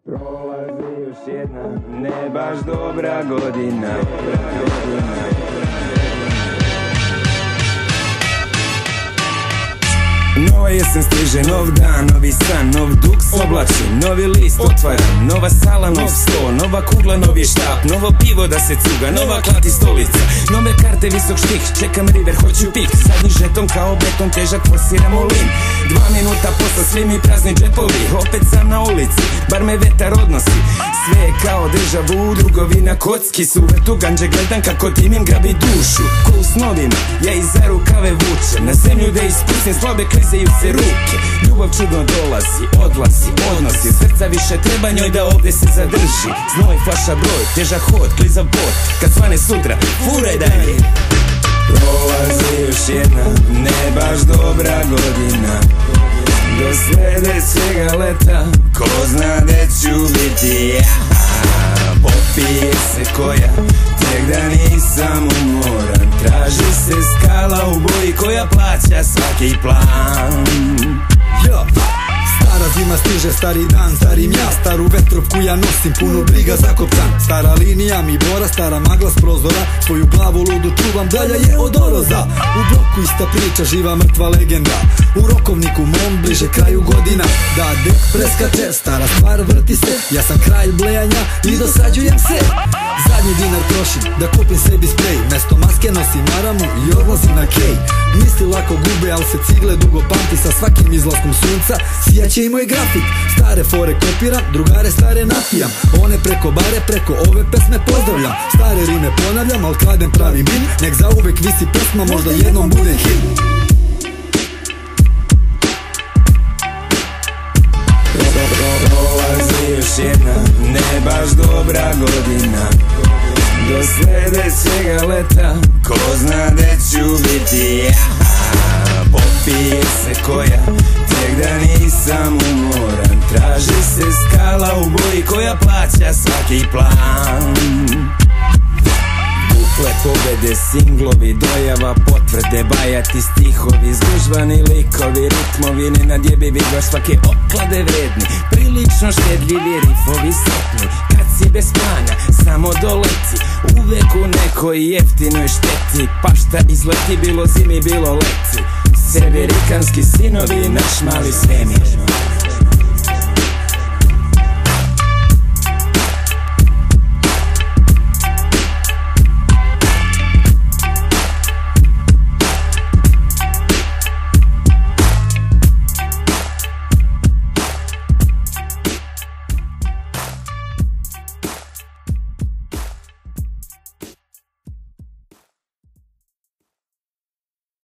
Prolazi još jedna, ne baš dobra godina. Nova jesen stiže, nov dan, novi san, nov duks oblačim, novi list otvaram, nova sala, nov sto, nova kugla, novi štap, novo pivo da se cuga, nova klati stolica, nove karte, visok štih, čekam river, hoću pik, zadnji žeton kao beton, težak forsiramo lin, 2 minuta posla, svi mi prazni džepovi, opet sam na ulici, bar me vetar odnosi, sve je kao deja vu, drugovi na kocki su tu ganđe, gledam kako timim grabi dušu, ko u snovima, ja iza rukave vučem, na zemlju da ispustim slabe klizeju se ruke, ljubav čudno dolazi, odlazi, odnosi, srca više treba njoj da ovde se zadrži, znoj, flaša, broj, težak hod, klizav pot, kad svane sutra, furaj dalje. Prolazi još jedna, ne baš dobra godina, do sledećega leta, ko zna gde ću biti ja. Popije se koja, tek da nisam umoran, traži se skala u boji koja plaća svaki plan. Stara zima stiže, stari dan, starim ja, staru vetrovku ja nosim, puno briga zakopcan. Stara linija mi bora, stara magla s prozora, svoju glavu ludu čuvam, dalja je od oroza. U bloku ista priča, živa mrtva legenda, u rokovniku mom bliže kraju godina. Da dek preskače, stara stvar vrti se, ja sam kralj blejanja i dosađujem se. Zadnji dinar trošim, da kupim sebi sprej, mesto maske nosim maramu i odlazim na kej. Misli lako gube, al se cigle dugo pamti, sa svakim izlaskom sunca sijaće i moj grafit. Stare fore kopiram, drugare stare napijam, one preko bare, preko ove pesme pozdravljam. Stare rime ponavljam, al kladem pravi min, nek zauvek visi pesma, možda jednom bude hit. Prolazi još jedna, ne baš dobra godina, do sledećega leta, ko zna gde ću biti ja. Popije se koja, tek da nisam umoran, traži se skala u boji koja plaća svaki plan. Bukle, pobede, singlovi, dojava, potvrde, bajati stihovi, zgužvani likovi, ritmovi, nenadjebivi, baš svake oklade vredni, prilično štedljivi rifovi sretni. Kad si bez plana, samo doleti, uvek u nekoj jeftinoj šteti, pa šta izleti, bilo zimi, bilo leti, severikanski sinovi, naš mali svemir.